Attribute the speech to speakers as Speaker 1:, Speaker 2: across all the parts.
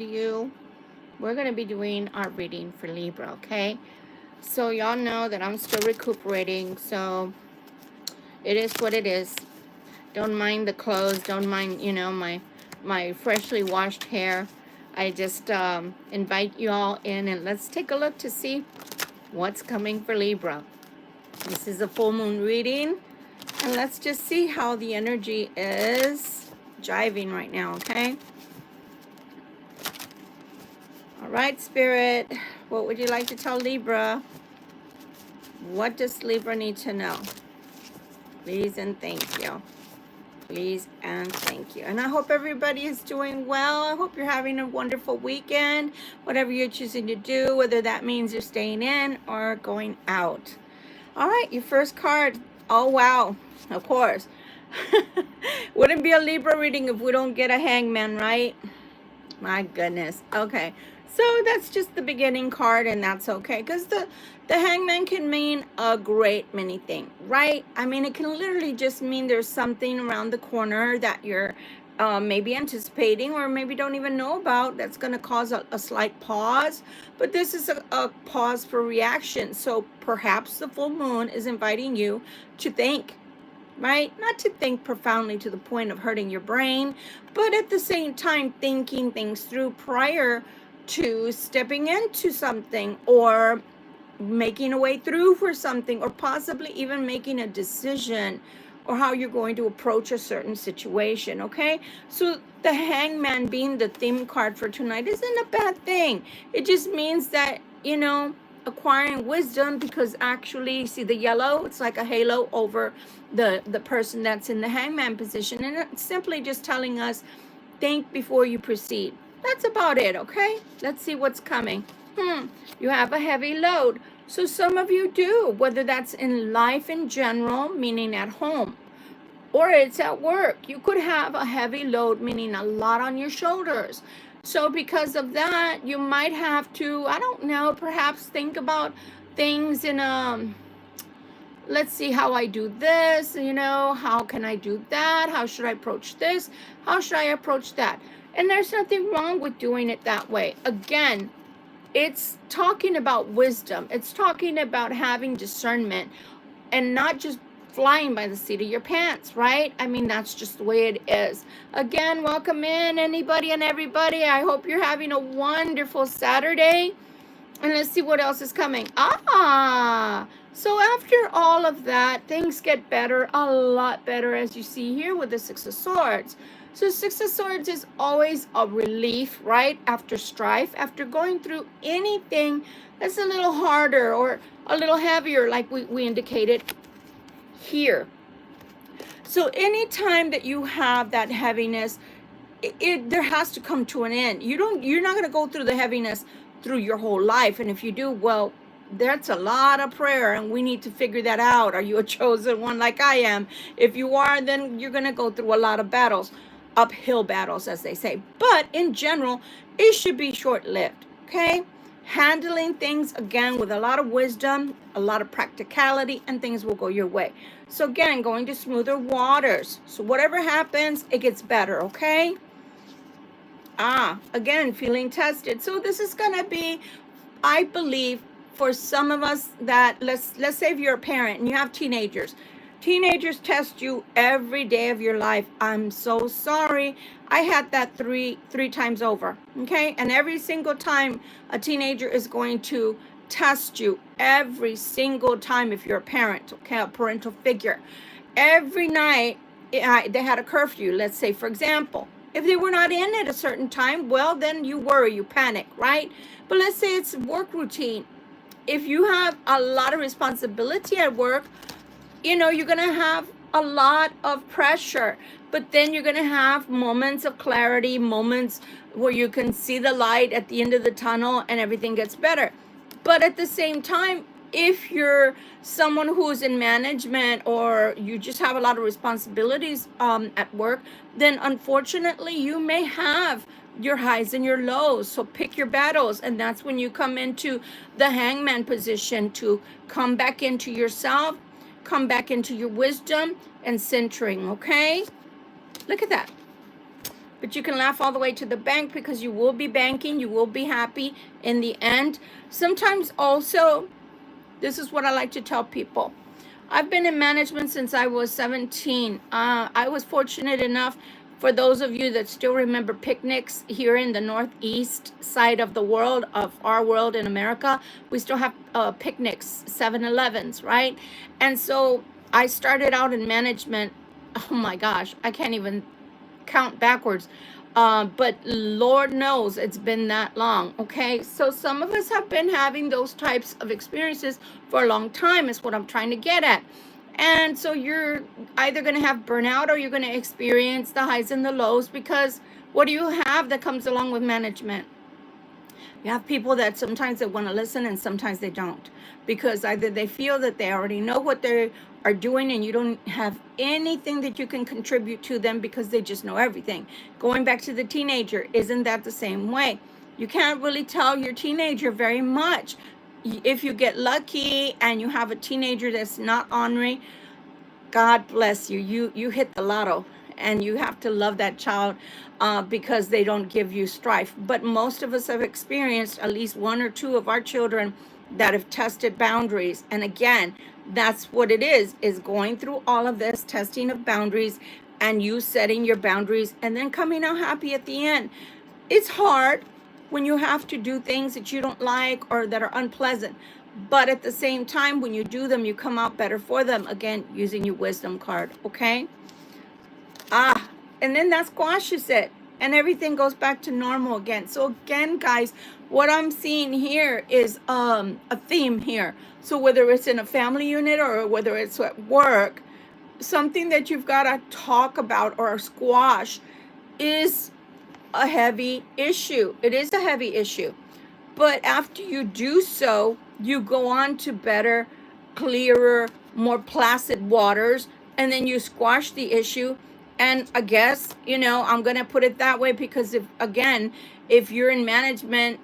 Speaker 1: you. We're going to be doing our reading for Libra, okay? So y'all know that I'm still recuperating, so it is what it is. Don't mind the clothes, don't mind, my freshly washed hair. I just invite you all in and let's take a look to see what's coming for Libra. This is a full moon reading, and let's just see how the energy is jiving right now, okay? All right, Spirit, what would you like to tell Libra? What does Libra need to know? Please and thank you. Please and thank you. And I hope everybody is doing well. I hope you're having a wonderful weekend, whatever you're choosing to do, whether that means you're staying in or going out. All right, your first card. Oh, wow. Of course. Wouldn't be a Libra reading if we don't get a hangman, right? My goodness. Okay. So that's just the beginning card, and that's okay. Because the hangman can mean a great many things, right? I mean, it can literally just mean there's something around the corner that you're maybe anticipating or maybe don't even know about that's going to cause a slight pause. But this is a pause for reaction. So perhaps the full moon is inviting you to think, right? Not to think profoundly to the point of hurting your brain, but at the same time thinking things through prior to stepping into something or making a way through for something, or possibly even making a decision or how you're going to approach a certain situation, okay? So the hangman being the theme card for tonight isn't a bad thing. It just means that, acquiring wisdom, because actually, see the yellow, it's like a halo over the person that's in the hangman position, and it's simply just telling us, think before you proceed. That's about it, okay? Let's see what's coming. You have a heavy load. So some of you do, whether that's in life in general, meaning at home, or it's at work. You could have a heavy load, meaning a lot on your shoulders. So because of that, you might have to, I don't know, perhaps think about things in let's see how I do this, how can I do that? How should I approach this? How should I approach that? And there's nothing wrong with doing it that way. Again, it's talking about wisdom. It's talking about having discernment and not just flying by the seat of your pants, right? I mean, that's just the way it is. Again, welcome in anybody and everybody. I hope you're having a wonderful Saturday. And let's see what else is coming. So after all of that, things get better, a lot better, as you see here with the Six of Swords. So Six of Swords is always a relief, right? After strife, after going through anything that's a little harder or a little heavier, like we indicated here. So anytime that you have that heaviness, there has to come to an end. You're not going to go through the heaviness through your whole life. And if you do, well, that's a lot of prayer, and we need to figure that out. Are you a chosen one like I am? If you are, then you're going to go through a lot of battles, uphill battles, as they say. But in general, it should be short-lived, okay? Handling things, again, with a lot of wisdom, a lot of practicality, and things will go your way. So again, going to smoother waters. So whatever happens, it gets better, okay? Again, feeling tested. So this is going to be, I believe, for some of us that, let's say if you're a parent and you have teenagers. Teenagers test you every day of your life. I'm so sorry. I had that three times over, okay? And every single time a teenager is going to test you, every single time, if you're a parent, okay, a parental figure. Every night, they had a curfew, let's say, for example. If they were not in at a certain time, well, then you worry, you panic, right? But let's say it's work routine. If you have a lot of responsibility at work, you're going to have a lot of pressure, but then you're going to have moments of clarity, moments where you can see the light at the end of the tunnel and everything gets better. But at the same time, if you're someone who's in management or you just have a lot of responsibilities at work, then unfortunately you may have your highs and your lows. So pick your battles, and that's when you come into the hangman position to come back into yourself, come back into your wisdom and centering, okay? Look at that. but you can laugh all the way to the bank because you will be banking, you will be happy in the end. Sometimes also, this is what I like to tell people. I've been in management since I was 17. I was fortunate enough, for those of you that still remember picnics here in the northeast side of the world, of our world in America, we still have picnics, 7-Elevens, right? And so I started out in management. Oh my gosh, I can't even count backwards. But Lord knows it's been that long, okay? So some of us have been having those types of experiences for a long time, is what I'm trying to get at. And so you're either going to have burnout or you're going to experience the highs and the lows, because what do you have that comes along with management? You have people that sometimes they want to listen and sometimes they don't, because either they feel that they already know what they are doing and you don't have anything that you can contribute to them because they just know everything. Going back to the teenager, isn't that the same way? You can't really tell your teenager very much. If you get lucky and you have a teenager that's not ornery, God bless you. You hit the lotto, and you have to love that child because they don't give you strife. But most of us have experienced at least one or two of our children that have tested boundaries. And again, that's what it is going through all of this testing of boundaries and you setting your boundaries and then coming out happy at the end. It's hard when you have to do things that you don't like or that are unpleasant. But at the same time, when you do them, you come out better for them. Again, using your wisdom card, okay? And then that squashes it. And everything goes back to normal again. So again, guys, what I'm seeing here is a theme here. So whether it's in a family unit or whether it's at work, something that you've got to talk about or squash is a heavy issue. It is a heavy issue. But after you do so, you go on to better, clearer, more placid waters, and then you squash the issue. And I guess, I'm going to put it that way because if you're in management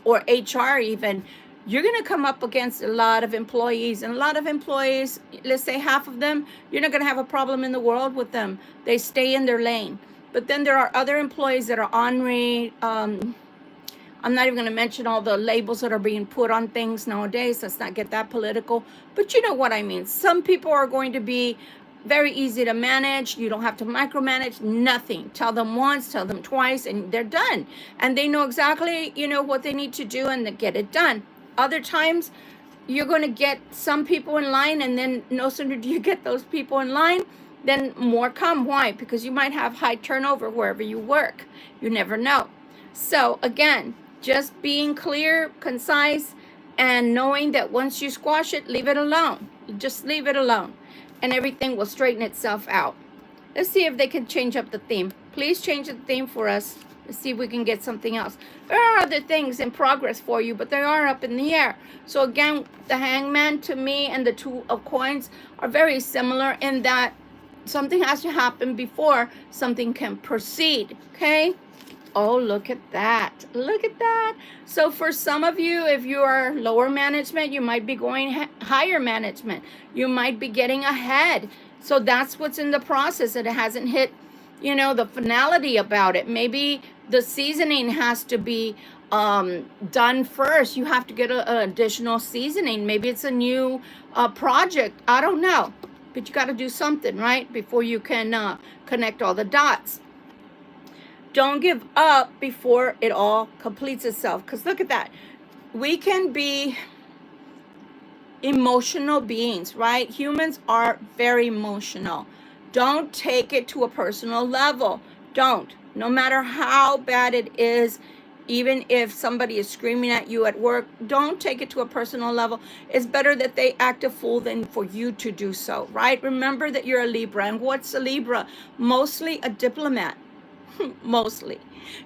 Speaker 1: or HR even, you're going to come up against a lot of employees. And a lot of employees, let's say half of them, you're not going to have a problem in the world with them. They stay in their lane. But then there are other employees that are ornery. I'm not even going to mention all the labels that are being put on things nowadays. Let's not get that political. But you know what I mean. Some people are going to be very easy to manage. You don't have to micromanage nothing. Tell them once, tell them twice, and they're done. And they know exactly, what they need to do and they get it done. Other times, you're going to get some people in line, and then no sooner do you get those people in line, then more come. Why? Because you might have high turnover wherever you work. You never know. So again, just being clear, concise, and knowing that once you squash it, leave it alone. Just leave it alone, and everything will straighten itself out. Let's see if they can change up the theme. Please change the theme for us. Let's see if we can get something else. There are other things in progress for you, but they are up in the air. So again, the Hangman to me and the Two of Coins are very similar in that something has to happen before something can proceed, okay? Oh, look at that. Look at that. So for some of you, if you are lower management, you might be going higher management. You might be getting ahead. So that's what's in the process. It hasn't hit, the finality about it. Maybe the seasoning has to be done first. You have to get an additional seasoning. Maybe it's a new project. I don't know. But you got to do something, right? Before you can connect all the dots. Don't give up before it all completes itself. Because look at that. We can be emotional beings, right? Humans are very emotional. Don't take it to a personal level. Don't. No matter how bad it is, even if somebody is screaming at you at work, don't take it to a personal level. It's better that they act a fool than for you to do so, right? Remember that you're a Libra. And what's a Libra? Mostly a diplomat. Mostly.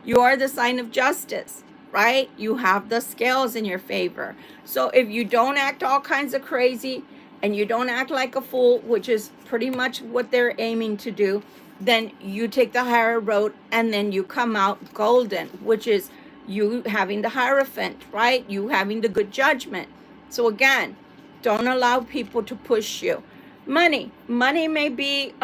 Speaker 1: You are the sign of justice, right? You have the scales in your favor. So if you don't act all kinds of crazy and you don't act like a fool, which is pretty much what they're aiming to do, then you take the higher road and then you come out golden, which is you having the Hierophant, right? You having the good judgment. So again, don't allow people to push you. Money may be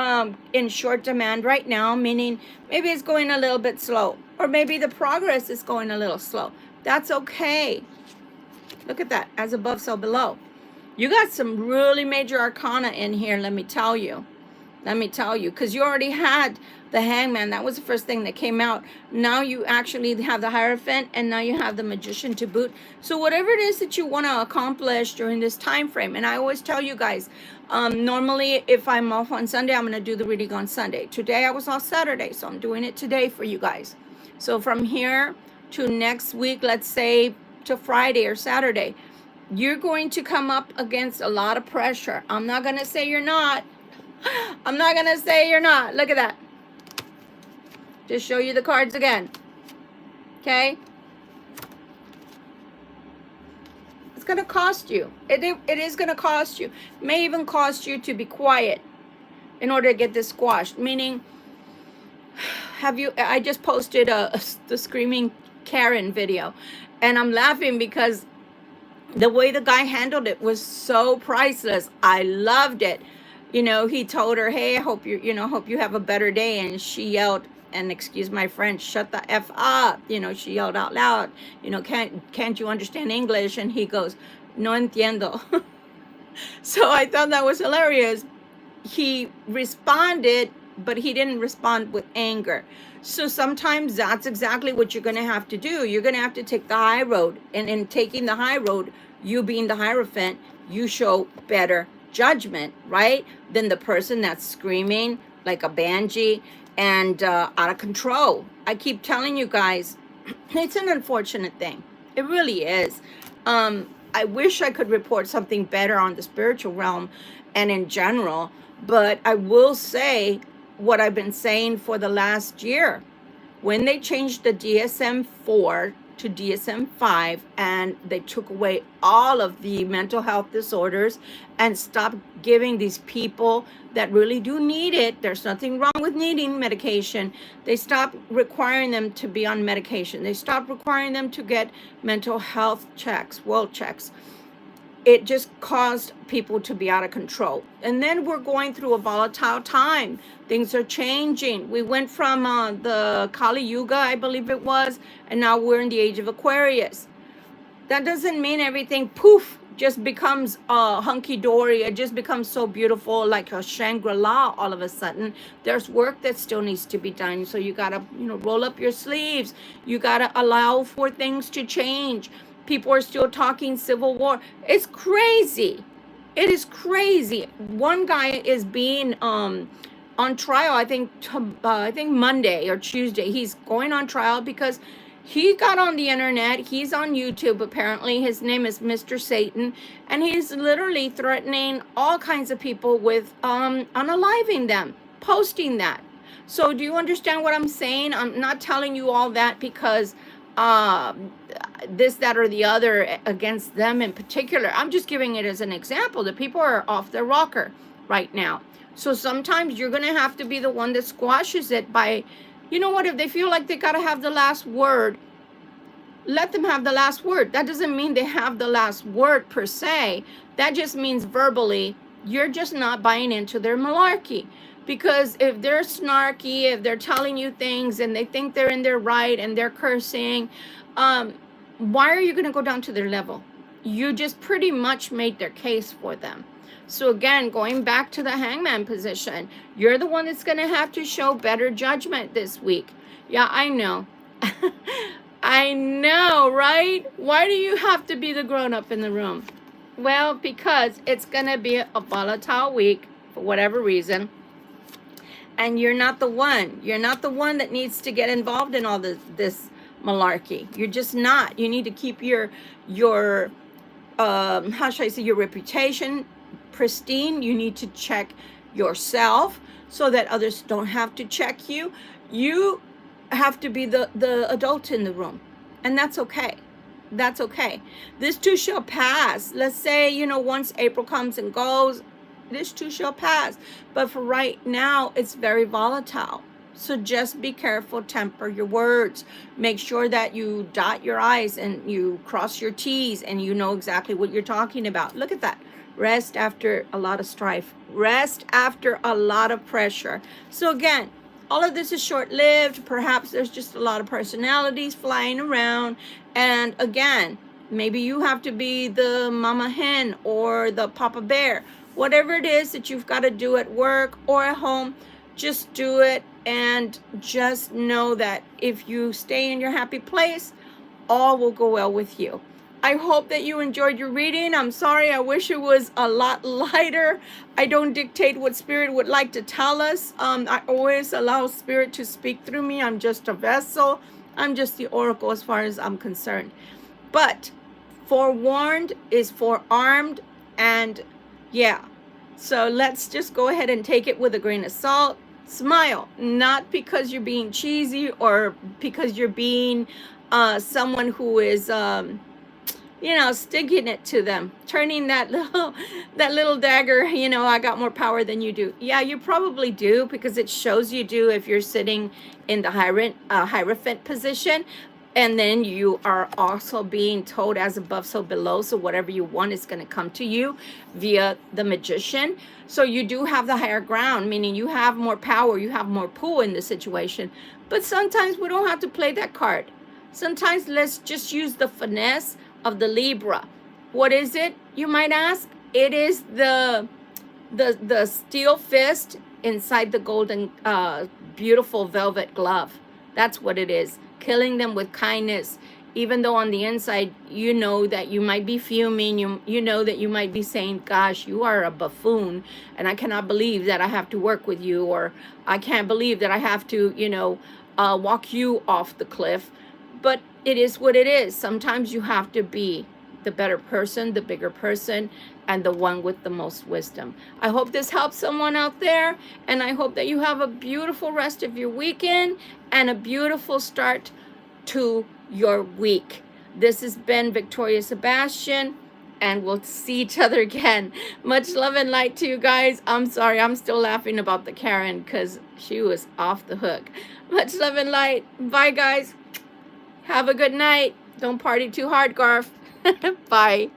Speaker 1: in short demand right now, meaning maybe it's going a little bit slow, or maybe the progress is going a little slow. That's okay. Look at that, as above, so below. You got some really major arcana in here, let me tell you. Let me tell you, because you already had the Hangman. That was the first thing that came out. Now you actually have the Hierophant, and now you have the Magician to boot. So whatever it is that you want to accomplish during this time frame, and I always tell you guys, normally if I'm off on Sunday, I'm going to do the reading on Sunday. Today I was off Saturday, so I'm doing it today for you guys. So from here to next week, let's say to Friday or Saturday, you're going to come up against a lot of pressure. I'm not going to say you're not. I'm not going to say you're not. Look at that. Just show you the cards again. Okay? It's going to cost you. It is going to cost you. It may even cost you to be quiet in order to get this squashed. Meaning, I just posted the Screaming Karen video. And I'm laughing because the way the guy handled it was so priceless. I loved it. You know, he told her, hey, I hope hope you have a better day. And she yelled, and excuse my French, shut the F up. You know, she yelled out loud, you know, can't you understand English? And he goes, no entiendo. So I thought that was hilarious. He responded, but he didn't respond with anger. So sometimes that's exactly what you're going to have to do. You're going to have to take the high road. And in taking the high road, you being the Hierophant, you show better judgment, right? Than the person that's screaming like a banshee and out of control. I keep telling you guys, it's an unfortunate thing. It really is. I wish I could report something better on the spiritual realm and in general, but I will say what I've been saying for the last year. When they changed the DSM-4 to DSM-5 and they took away all of the mental health disorders and stopped giving these people that really do need it, there's nothing wrong with needing medication, they stopped requiring them to be on medication. They stopped requiring them to get mental health checks, well checks. It just caused people to be out of control. And then we're going through a volatile time. Things are changing. We went from the Kali Yuga, I believe it was, and now we're in the age of Aquarius. That doesn't mean everything, poof, just becomes hunky-dory. It just becomes so beautiful, like a Shangri-La all of a sudden. There's work that still needs to be done. So you got to, roll up your sleeves. You got to allow for things to change. People are still talking civil war. It's crazy. It is crazy. One guy is being on trial, I think Monday or Tuesday. He's going on trial because he got on the internet. He's on YouTube, apparently. His name is Mr. Satan. And he's literally threatening all kinds of people with unaliving them, posting that. So do you understand what I'm saying? I'm not telling you all that because this, that, or the other against them in particular. I'm just giving it as an example. The people are off their rocker right now. So sometimes you're going to have to be the one that squashes it by, you know what, if they feel like they got to have the last word, let them have the last word. That doesn't mean they have the last word per se. That just means verbally, you're just not buying into their malarkey. Because if they're snarky, if they're telling you things and they think they're in their right and they're cursing, why are you going to go down to their level? You just pretty much made their case for them. So again, going back to the Hangman position, you're the one that's going to have to show better judgment this week. Yeah, I know. I know, right? Why do you have to be the grown-up in the room? Well, because it's going to be a volatile week for whatever reason. And you're not the one. You're not the one that needs to get involved in all this malarkey. You're just not. You need to keep your how should I say, your reputation pristine. You need to check yourself so that others don't have to check you. You have to be the adult in the room. And that's okay. That's okay. This too shall pass. Let's say, once April comes and goes, this too shall pass. But for right now, it's very volatile. So just be careful, temper your words. Make sure that you dot your I's and you cross your T's and you know exactly what you're talking about. Look at that. Rest after a lot of strife. Rest after a lot of pressure. So again, all of this is short-lived. Perhaps there's just a lot of personalities flying around. And again, maybe you have to be the mama hen or the papa bear. Whatever it is that you've got to do at work or at home, just do it. And just know that if you stay in your happy place, all will go well with you. I hope that you enjoyed your reading. I'm sorry, I wish it was a lot lighter. I don't dictate what Spirit would like to tell us. I always allow Spirit to speak through me. I'm just a vessel. I'm just the oracle as far as I'm concerned. But forewarned is forearmed, and yeah. So let's just go ahead and take it with a grain of salt. Smile, not because you're being cheesy or because you're being someone who is you know, sticking it to them, turning that little dagger, you know, I got more power than you do. Yeah, you probably do, because it shows you do if you're sitting in the Hierophant position. And then you are also being told as above, so below. So whatever you want is going to come to you via the Magician. So you do have the higher ground, meaning you have more power, you have more pull in the situation. But sometimes we don't have to play that card. Sometimes let's just use the finesse of the Libra. What is it, you might ask? It is the steel fist inside the golden, beautiful velvet glove. That's what it is. Killing them with kindness, even though on the inside, you know that you might be fuming. You know that you might be saying, gosh, you are a buffoon, and I cannot believe that I have to work with you, or I can't believe that I have to, you know, walk you off the cliff. But it is what it is. Sometimes you have to be the better person, the bigger person, and the one with the most wisdom. I hope this helps someone out there, and I hope that you have a beautiful rest of your weekend and a beautiful start to your week. This has been Victoria Sebastian, and we'll see each other again. Much love and light to you guys. I'm sorry, I'm still laughing about the Karen because she was off the hook. Much love and light. Bye, guys. Have a good night. Don't party too hard, Garth. Bye.